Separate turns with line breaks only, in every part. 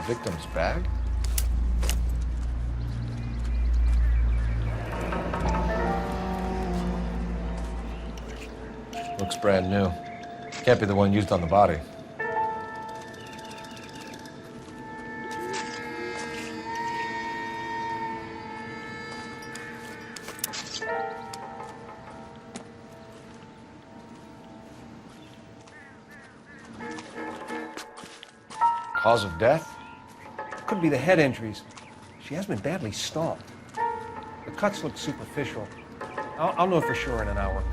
victim's bag? Looks brand new. Can't be the one used on the body. Cause of death?
Could be the head injuries. She has been badly stomped. The cuts look superficial. I'll know for sure in an hour.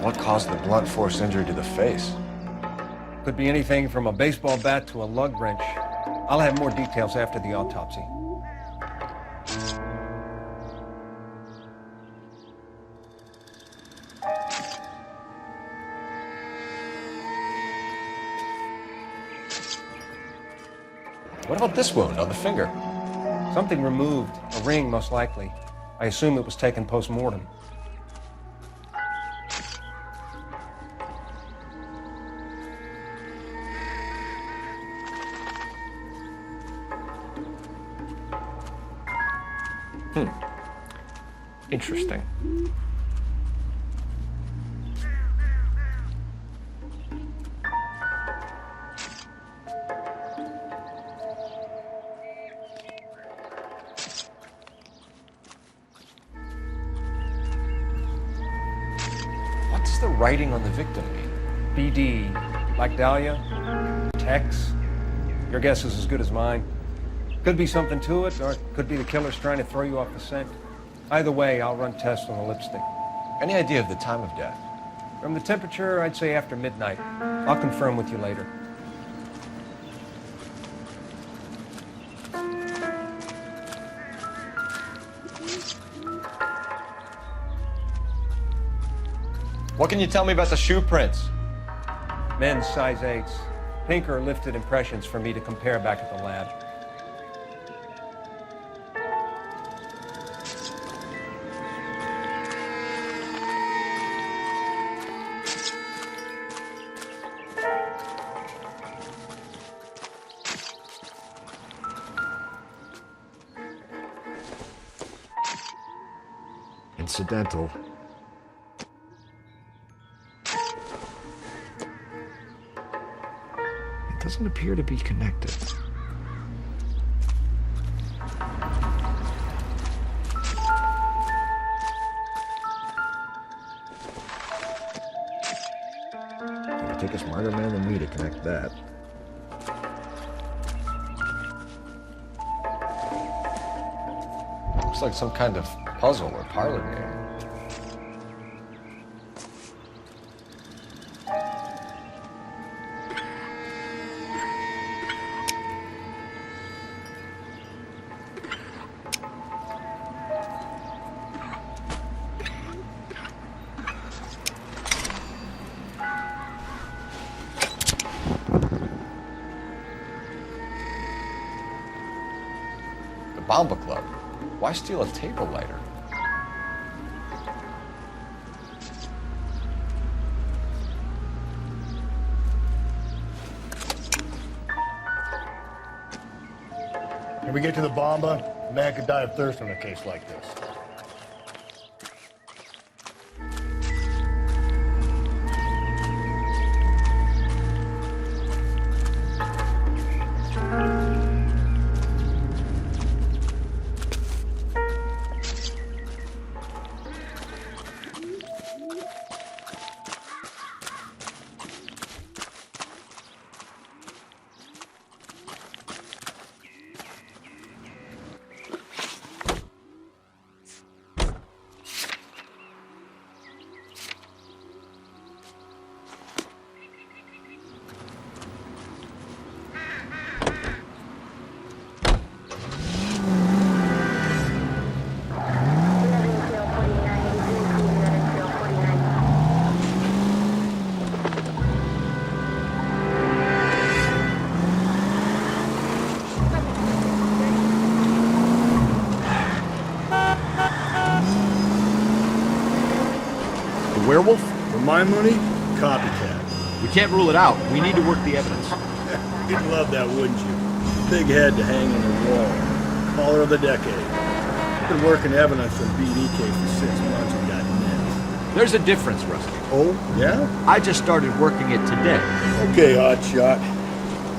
What caused the blunt force injury to the face?
Could be anything from a baseball bat to a lug wrench. I'll have more details after the autopsy.
What about this wound on the finger?
Something removed, a ring most likely. I assume it was taken post-mortem.
Interesting. What does the writing on the victim mean?
BD, like Dahlia, Tex. Your guess is as good as mine. Could be something to it, or it could be the killer's trying to throw you off the scent. Either way, I'll run tests on the lipstick.
Any idea of the time of death?
From the temperature, I'd say after midnight. I'll confirm with you later.
What can you tell me about the shoe prints?
Men's size 8s. Pink or lifted impressions for me to compare back at the lab.
Incidental. It doesn't appear to be connected. It would take a smarter man than me to connect that. Looks like some kind of puzzle or parlor game. The Bomba Club. Why steal a table lighter?
When we get to the Bomba, a man could die of thirst in a case like this.
werewolf?
For my money, copycat.
We can't rule it out. We need to work the evidence.
You'd love that, wouldn't you? Big head to hang on the wall. Caller of the decade. Been working evidence on BD case for 6 months and got nailed.
There's a difference, Rusty.
Oh, yeah?
I just started working it today.
Okay, hotshot.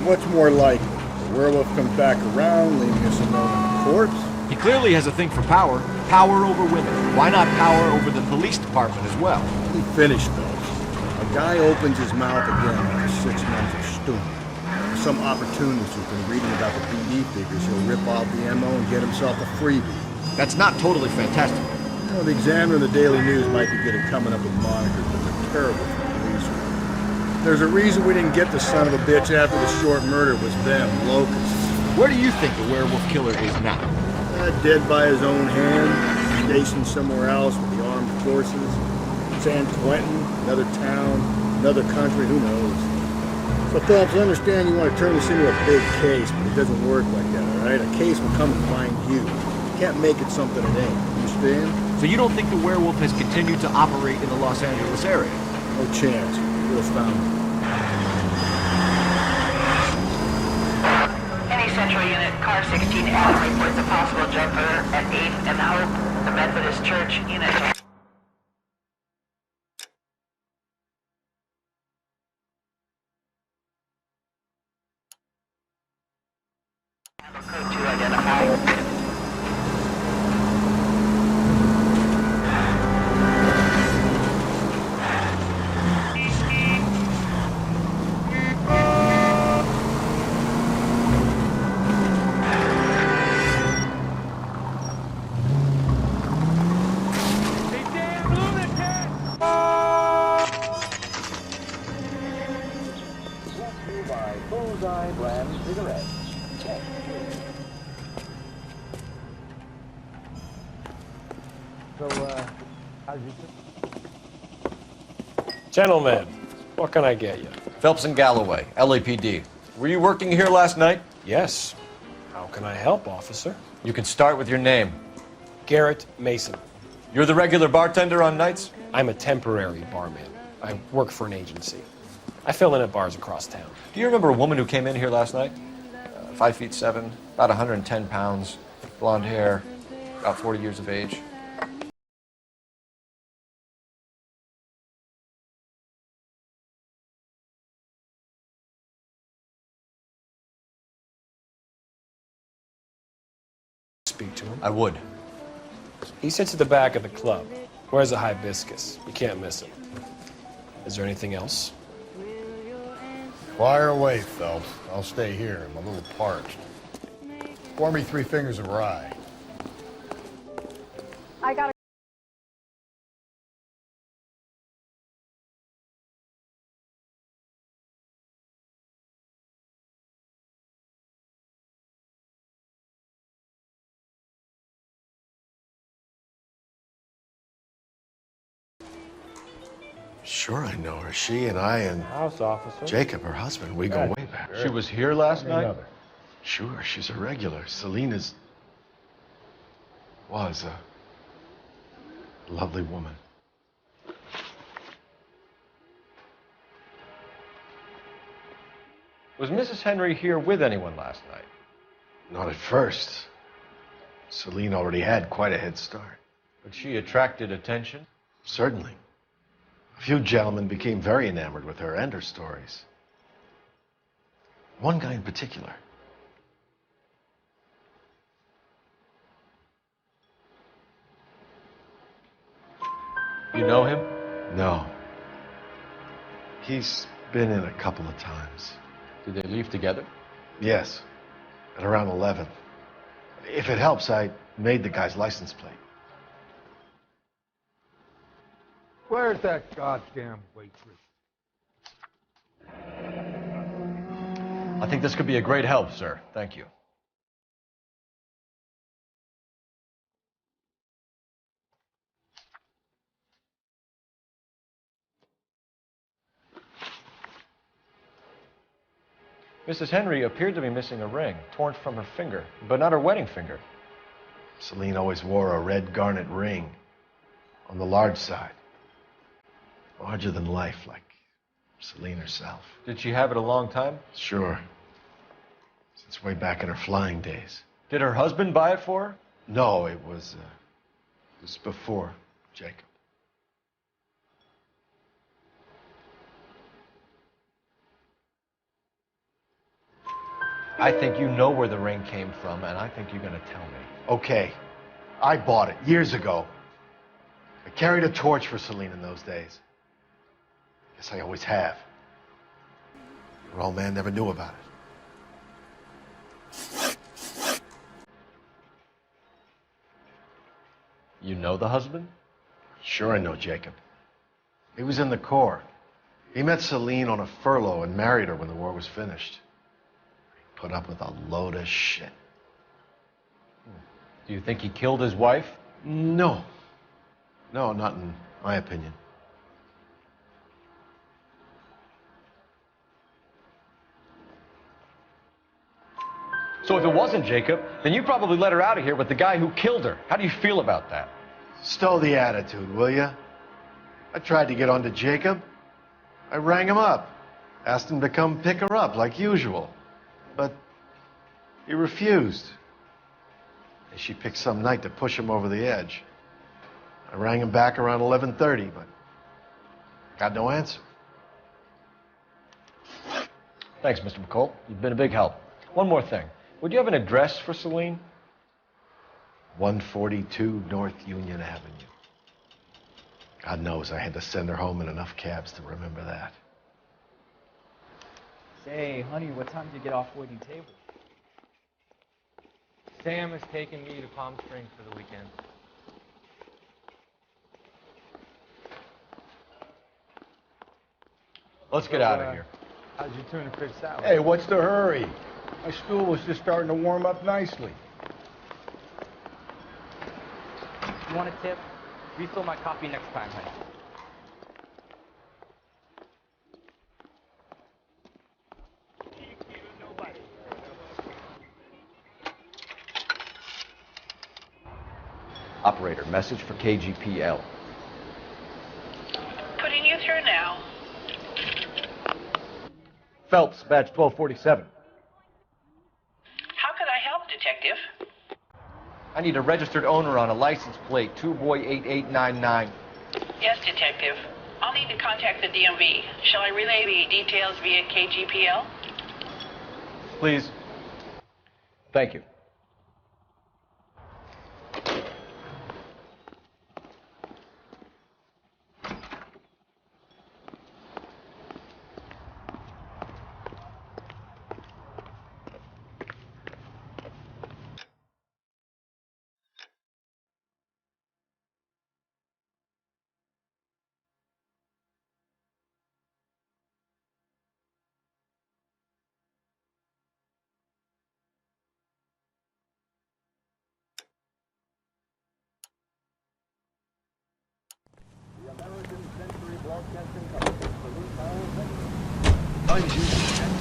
What's more likely? The werewolf comes back around, leaving us alone in the corpse?
He clearly has a thing for power. Power over women. Why not power over the police department as well?
He finished, though. A guy opens his mouth again after 6 months of stewing. Some opportunist who's been reading about the BD figures, he'll rip off the MO and get himself a freebie.
That's not totally fantastic.
You know, the Examiner and the Daily News might be good at coming up with monikers, but they're terrible for police work. There's a reason we didn't get the son of a bitch after the short murder was them, locusts.
Where do you think the werewolf killer is now?
Dead by his own hand, stationed somewhere else with the armed forces. San Quentin, another town, another country, who knows? So, Phelps, I understand you want to turn this into a big case, but it doesn't work like that, all right? A case will come and find you. You can't make it something it ain't. Understand?
So you don't think the werewolf has continued to operate in the Los Angeles area?
No chance. We'll have found him.
Any Central Unit, Car 16L reports a possible jumper at 8th and Hope, the Methodist Church Unit. Code 2 identified.
Gentlemen, what can I get you?
Phelps and Galloway, LAPD. Were you working here last night?
Yes. How can I help, officer?
You can start with your name.
Garrett Mason.
You're the regular bartender on nights?
I'm a temporary barman. I work for an agency. I fill in at bars across town.
Do you remember a woman who came in here last night? 5'7", about 110 pounds, blonde hair, about 40 years of age.
Speak to him.
I would.
He sits at the back of the club. Wears a hibiscus. You can't miss him. Is there anything else?
Fire away, Phelps. I'll stay here. I'm a little parched. Pour me 3 fingers of rye.
I got
Sure, I know her. She and I and
House officer.
Jacob, her husband, we go way back.
She was here last night?
Sure, she's a regular. Selena's was a lovely woman.
Was Mrs. Henry here with anyone last night?
Not at first. Selena already had quite a head start.
But she attracted attention?
Certainly. A few gentlemen became very enamored with her and her stories. One guy in particular.
You know him?
No. He's been in a couple of times.
Did they leave together?
Yes, at around 11. If it helps, I made the guy's license plate.
Where's that goddamn waitress?
I think this could be a great help, sir. Thank you. Mrs. Henry appeared to be missing a ring, torn from her finger, but not her wedding finger.
Celine always wore a red garnet ring on the large side. Larger than life, like Celine herself.
Did she have it a long time?
Sure. Since way back in her flying days.
Did her husband buy it for her?
No, it was before Jacob.
I think you know where the ring came from, and I think you're gonna tell me.
Okay, I bought it years ago. I carried a torch for Celine in those days. Guess I always have. Her old man never knew about it.
You know the husband?
Sure, I know Jacob. He was in the Corps. He met Celine on a furlough and married her when the war was finished. He put up with a load of shit.
Do you think he killed his wife?
No. No, not in my opinion.
So if it wasn't Jacob, then you probably let her out of here with the guy who killed her. How do you feel about that?
Stow the attitude, will ya? I tried to get onto Jacob. I rang him up, asked him to come pick her up like usual. But he refused. She picked some night to push him over the edge. I rang him back around 11:30, but got no answer.
Thanks, Mr. McCall. You've been a big help. One more thing. Would you have an address for Celine?
142 North Union Avenue. God knows I had to send her home in enough cabs to remember that.
Say, honey, what time did you get off waiting table?
Sam is taking me to Palm Springs for the weekend.
Let's get out of here.
How'd you tuna fish salad?
Hey, what's the hurry? My stool was just starting to warm up nicely.
You want a tip? Refill my coffee next time, honey.
Operator, message for KGPL.
Putting you through now.
Phelps, badge 1247.
How could I help, Detective?
I need a registered owner on a license plate, 2boy8899.
Yes, Detective. I'll need to contact the DMV. Shall I relay the details via KGPL?
Please. Thank you.
Dungeons and